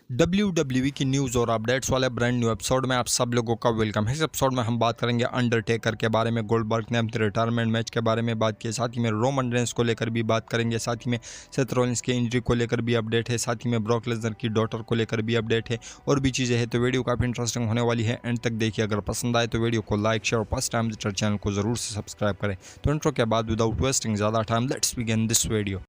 WWE की news और updates वाले ब्रांड न्यू एपिसोड में आप सब लोगों का वेलकम है। इस एपिसोड में हम बात करेंगे अंडरटेकर के बारे में, गोल्डबर्ग ने अपने रिटायरमेंट मैच के बारे में बात की है, साथ ही में रोमन रेंस को लेकर भी बात करेंगे, साथ ही में सेथ रॉलिंस की इंजरी को लेकर भी अपडेट है, साथ ही में ब्रॉक लेसनर की डॉटर को लेकर भी अपडेट है और भी चीज़ें हैं। तो वीडियो काफ़ी इंटरेस्टिंग होने वाली है, एंड तक देखिए। अगर पसंद आए तो वीडियो को लाइक, शेयर और फर्स्ट टाइम विजिटर चैनल को ज़रूर से सब्सक्राइब करें। तो इंट्रो के बाद विदाउट वेस्टिंग ज़्यादा time let's begin this video.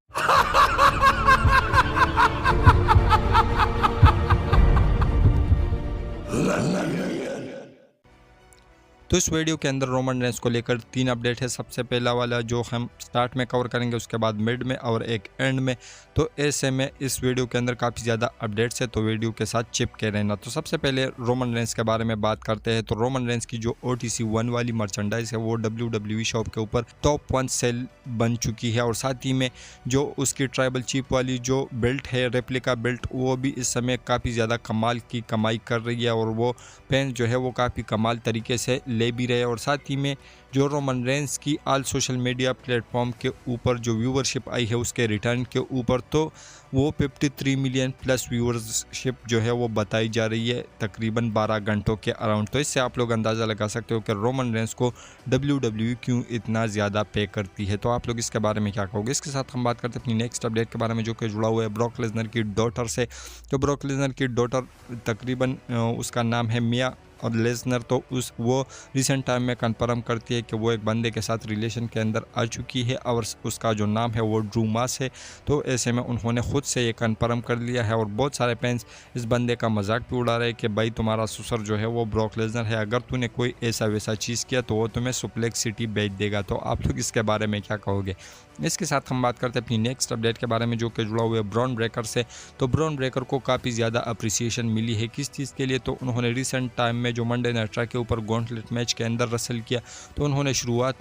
तो इस वीडियो के अंदर रोमन रेंस को लेकर 3 अपडेट है। सबसे पहला वाला जो हम स्टार्ट में कवर करेंगे, उसके बाद मिड में और एक एंड में। तो ऐसे में इस वीडियो के अंदर काफ़ी ज़्यादा अपडेट्स है, तो वीडियो के साथ चिपके रहना। तो सबसे पहले रोमन रेंस के बारे में बात करते हैं। तो रोमन रेंस की जो OTC 1 वाली मर्चेंडाइज है वो WWE शॉप के ऊपर टॉप 1 सेल बन चुकी है, और साथ ही में जो उसकी ट्राइबल चीफ वाली जो बेल्ट है, रेप्लिका बेल्ट, वो भी इस समय काफ़ी ज़्यादा कमाल की कमाई कर रही है, और वो फैंस जो है वो काफ़ी कमाल तरीके से ले भी रहे। और साथ ही में जो रोमन रेंस की ऑल सोशल मीडिया प्लेटफॉर्म के ऊपर जो व्यूवरशिप आई है उसके रिटर्न के ऊपर, तो वो 53 मिलियन प्लस व्यूवरशिप जो है वो बताई जा रही है तकरीबन 12 घंटों के अराउंड। तो इससे आप लोग अंदाज़ा लगा सकते हो कि रोमन रेंस को WWE क्यों इतना ज़्यादा पे करती है। तो आप लोग इसके बारे में क्या कहोगे। इसके साथ हम बात करते हैं अपनी नेक्स्ट अपडेट के बारे में, जो कि जुड़ा हुआ है ब्रॉक लेसनर की डॉटर से। तो ब्रॉक लेसनर की डॉटर तकरीबन उसका नाम है मिया और लेसनर, तो वो रिसेंट टाइम में कंफर्म करती है कि वो एक बंदे के साथ रिलेशन के अंदर आ चुकी है, और उसका जो नाम है वो ड्रू मास है। तो ऐसे में उन्होंने खुद से ये कंफर्म कर लिया है, और बहुत सारे फैंस इस बंदे का मजाक भी उड़ा रहे हैं कि भाई तुम्हारा ससुर जो है वो ब्रॉक लेसनर है, अगर तूने कोई ऐसा वैसा चीज़ किया तो वो तुम्हें सुप्लेक्स सिटी भेज देगा। तो आप लोग इसके बारे में क्या कहोगे। इसके साथ हम बात करते हैं अपनी नेक्स्ट अपडेट के बारे में, जो कि जुड़ा हुआ है ब्रॉन ब्रेकर से। तो ब्रॉन ब्रेकर को काफ़ी ज़्यादा अप्रिसिएशन मिली है, किस चीज़ के लिए। तो उन्होंने रिसेंट टाइम में जो मंडे नाइट रॉ के ऊपर गॉन्टलेट मैच के अंदर रसल किया, तो उन्होंने शुरुआत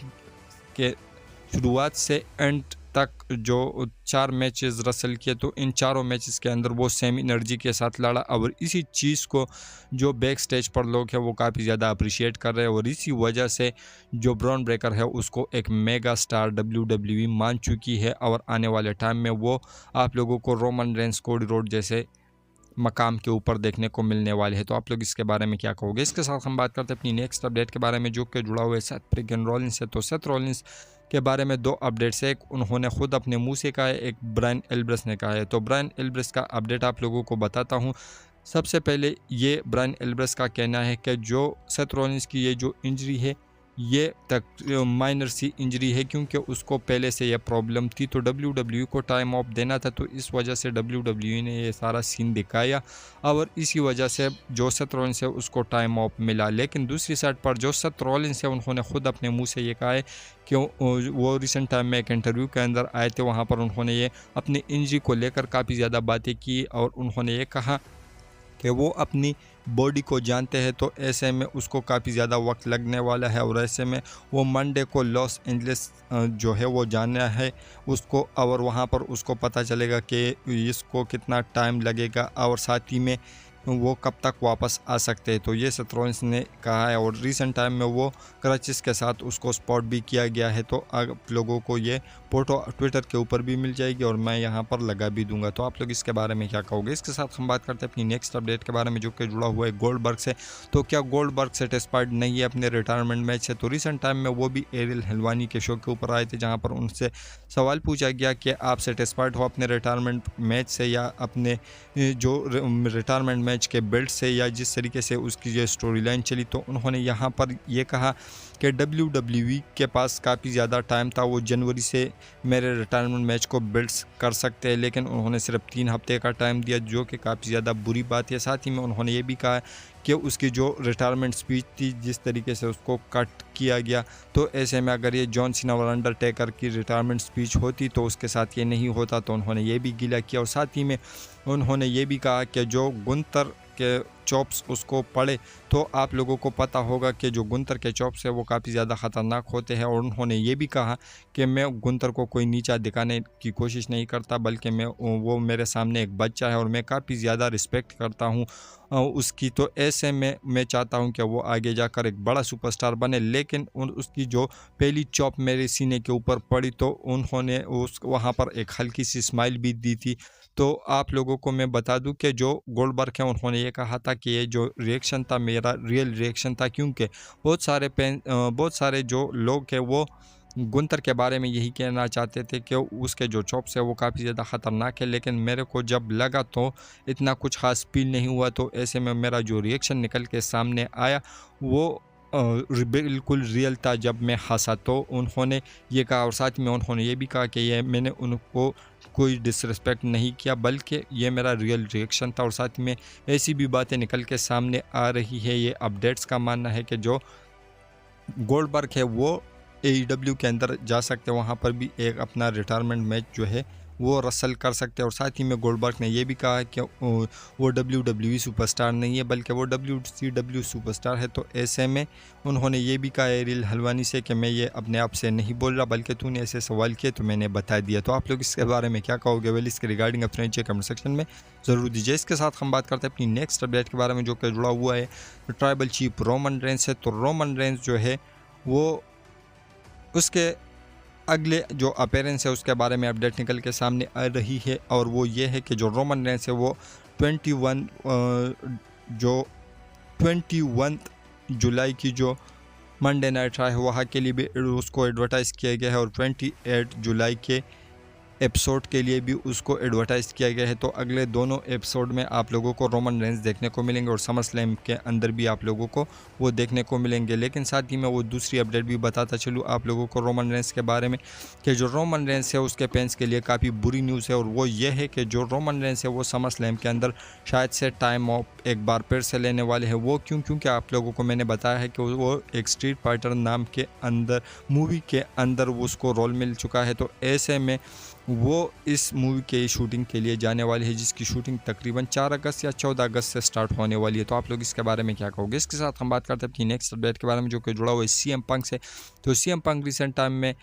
से एंड तक जो 4 मैचेस रसल किए, तो इन चारों मैचेस के अंदर वो सेम एनर्जी के साथ लड़ा, और इसी चीज़ को जो बैक स्टेज पर लोग हैं वो काफ़ी ज़्यादा अप्रिशिएट कर रहे हैं, और इसी वजह से जो ब्रॉन ब्रेकर है उसको एक मेगा स्टार WWE मान चुकी है, और आने वाले टाइम में वो आप लोगों को रोमन रेंस, कोडी रोड जैसे मकाम के ऊपर देखने को मिलने वाले हैं। तो आप लोग इसके बारे में क्या कहोगे। इसके साथ हम बात करते हैं अपनी नेक्स्ट अपडेट के बारे में, जो कि जुड़ा हुआ है सेथ फ्रीकिंग रॉलिंस से। तो सेथ रॉलिंस के बारे में 2 अपडेट्स है, एक उन्होंने खुद अपने मुंह से कहा है, एक ब्रायन एल्ब्रस ने कहा है। तो ब्रायन एल्ब्रस का अपडेट आप लोगों को बताता हूँ। सबसे पहले ये ब्रायन एल्ब्रस का कहना है कि जो सेथ रॉलिंस की ये जो इंजरी है ये तक माइनर सी इंजरी है, क्योंकि उसको पहले से ये प्रॉब्लम थी, तो WWE को टाइम ऑफ देना था, तो इस वजह से WWE ने ये सारा सीन दिखाया, और इसी वजह से जो सेथ रॉलिंस है उसको टाइम ऑफ मिला। लेकिन दूसरी साइड पर जो सेथ रॉलिंस है उन्होंने खुद अपने मुंह से ये कहा है कि वो रिसेंट टाइम में एक इंटरव्यू के अंदर आए थे, वहाँ पर उन्होंने ये अपनी इंजरी को लेकर काफ़ी ज़्यादा बातें की, और उन्होंने ये कहा कि वो अपनी बॉडी को जानते हैं, तो ऐसे में उसको काफ़ी ज़्यादा वक्त लगने वाला है, और ऐसे में वो मंडे को लॉस एंजलिस जो है वो जाना है उसको, और वहाँ पर उसको पता चलेगा कि इसको कितना टाइम लगेगा, और साथ ही में वो कब तक वापस आ सकते हैं। तो ये सेथ रॉलिंस ने कहा है, और रिसेंट टाइम में वो क्रचेस के साथ उसको स्पॉट भी किया गया है। तो आप लोगों को ये फोटो ट्विटर के ऊपर भी मिल जाएगी, और मैं यहाँ पर लगा भी दूंगा। तो आप लोग इसके बारे में क्या कहोगे। इसके साथ हम बात करते हैं अपनी नेक्स्ट अपडेट के बारे में, जो कि जुड़ा हुआ है गोल्डबर्ग से। तो क्या गोल्डबर्ग सेटिस्फाइड नहीं है अपने रिटायरमेंट मैच से। तो रिसेंट टाइम में वो भी एरियल हलवानी के शो के ऊपर आए थे, जहाँ पर उनसे सवाल पूछा गया कि आप सेटिस्फाइड हो अपने रिटायरमेंट मैच से, या अपने जो रिटायरमेंट मैच के बेल्ट से, या जिस तरीके से उसकी जो स्टोरी लाइन चली। तो उन्होंने यहाँ पर ये कहा कि WWE के पास काफ़ी ज़्यादा टाइम था, वो जनवरी से मेरे रिटायरमेंट मैच को बिल्ड्स कर सकते हैं, लेकिन उन्होंने सिर्फ 3 हफ्ते का टाइम दिया, जो कि काफ़ी ज़्यादा बुरी बात है। साथ ही में उन्होंने ये भी कहा कि उसकी जो रिटायरमेंट स्पीच थी, जिस तरीके से उसको कट किया गया, तो ऐसे में अगर ये जॉन सीना और अंडरटेकर की रिटायरमेंट स्पीच होती तो उसके साथ ये नहीं होता। तो उन्होंने ये भी गिला किया, और साथ ही में उन्होंने ये भी कहा कि जो गुंतर के चॉप्स उसको पड़े, तो आप लोगों को पता होगा कि जो गुंतर के चॉप्स है वो काफ़ी ज़्यादा ख़तरनाक होते हैं। और उन्होंने ये भी कहा कि मैं गुंतर को कोई नीचा दिखाने की कोशिश नहीं करता, बल्कि वो मेरे सामने एक बच्चा है, और मैं काफ़ी ज़्यादा रिस्पेक्ट करता हूँ उसकी। तो ऐसे में मैं चाहता हूँ कि वो आगे जाकर एक बड़ा सुपरस्टार बने। लेकिन उसकी जो पहली चॉप मेरे सीने के ऊपर पड़ी, तो उन्होंने वहाँ पर एक हल्की सी स्माइल भी दी थी। तो आप लोगों को मैं बता दूं कि जो गोल्डबर्ग है उन्होंने ये कहा था कि ये जो रिएक्शन था मेरा रियल रिएक्शन था, क्योंकि बहुत सारे जो लोग हैं वो गुंतर के बारे में यही कहना चाहते थे कि उसके जो चॉप्स है वो काफ़ी ज़्यादा ख़तरनाक है, लेकिन मेरे को जब लगा तो इतना कुछ ख़ास फील नहीं हुआ। तो ऐसे में मेरा जो रिएक्शन निकल के सामने आया वो बिल्कुल रियल था। जब मैं हंसा तो उन्होंने ये कहा, और साथ में उन्होंने ये भी कहा कि ये मैंने उनको कोई डिसरिस्पेक्ट नहीं किया, बल्कि ये मेरा रियल रिएक्शन था। और साथ में ऐसी भी बातें निकल के सामने आ रही है, ये अपडेट्स का मानना है कि जो गोल्डबर्ग है वो AEW के अंदर जा सकते हैं, वहाँ पर भी एक अपना रिटायरमेंट मैच जो है वो रसल कर सकते हैं। और साथ ही में गोल्डबर्ग ने ये भी कहा कि वो WWE सुपरस्टार नहीं है, बल्कि वो WCW सुपरस्टार है। तो ऐसे में उन्होंने ये भी कहा एरियल हलवानी से कि मैं ये अपने आप से नहीं बोल रहा, बल्कि तूने ऐसे सवाल किए तो मैंने बता दिया। तो आप लोग इसके बारे में क्या कहोगे? वेल, इसके रिगार्डिंग अपने नीचे कमेंट सेक्शन में ज़रूर दीजिए। इसके साथ हम बात करते हैं अपनी नेक्स्ट अपडेट के बारे में, जो कि जुड़ा हुआ है ट्राइबल चीफ रोमन रेंस से। तो रोमन रेंस जो है वो उसके अगले जो अपीयरेंस है उसके बारे में अपडेट निकल के सामने आ रही है, और वो ये है कि जो रोमन रेंस है वो 21 जुलाई की जो मंडे नाइट रहा है वहाँ के लिए भी उसको एडवर्टाइज़ किया गया है, और 28 जुलाई के एपिसोड के लिए भी उसको एडवर्टाइज़ किया गया है। तो अगले दोनों एपिसोड में आप लोगों को रोमन रेंस देखने को मिलेंगे, और समर स्लैम के अंदर भी आप लोगों को वो देखने को मिलेंगे। लेकिन साथ ही मैं वो दूसरी अपडेट भी बताता चलूँ आप लोगों को रोमन रेंस के बारे में, कि जो रोमन रेंस है उसके फैंस के लिए काफ़ी बुरी न्यूज़ है, और वो ये है कि जो रोमन रेंस है वो समर स्लैम के अंदर शायद से टाइम ऑफ एक बार फिर से लेने वाले हैं। वो क्योंकि आप लोगों को मैंने बताया है कि वो एक स्ट्रीट फाइटर नाम के अंदर मूवी के अंदर उसको रोल मिल चुका है। तो ऐसे में वो इस मूवी के शूटिंग के लिए जाने वाली है, जिसकी शूटिंग तकरीबन 4 अगस्त या 14 अगस्त से स्टार्ट होने वाली है। तो आप लोग इसके बारे में क्या कहोगे? इसके साथ हम बात करते हैं अपनी नेक्स्ट अपडेट के बारे में, जो कि जुड़ा हुआ है CM पंक से। तो CM पंक रिसेंट टाइम में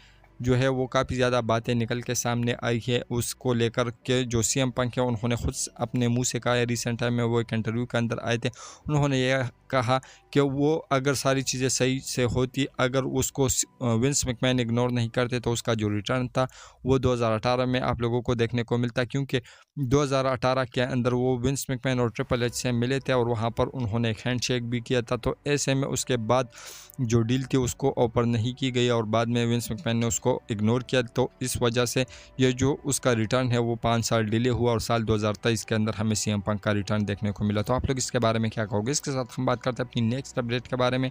जो है वो काफ़ी ज़्यादा बातें निकल के सामने आई है उसको लेकर के। जो CM पंक है उन्होंने खुद अपने मुंह से कहा है, रिसेंट टाइम में वो एक इंटरव्यू के अंदर आए थे, उन्होंने यह कहा कि वो अगर सारी चीज़ें सही से होती, अगर उसको विंस मैकमैन इग्नोर नहीं करते, तो उसका जो रिटर्न था वो 2018 में आप लोगों को देखने को मिलता, क्योंकि 2018 के अंदर वो विंस मैकमैन और ट्रिपल एच से मिले थे, और वहाँ पर उन्होंने एक हैंडशेक भी किया था। तो ऐसे में उसके बाद जो डील थी उसको ऑफर नहीं की गई, और बाद में विंस मैकमैन ने उसको इग्नोर किया। तो इस वजह से ये जो उसका रिटर्न है वो 5 साल डिले हुआ, और साल 2023 के अंदर हमें CM पंक का रिटर्न देखने को मिला। तो आप लोग इसके बारे में क्या कहोगे? इसके साथ हम बात करते हैं अपनी नेक्स्ट अपडेट के बारे में,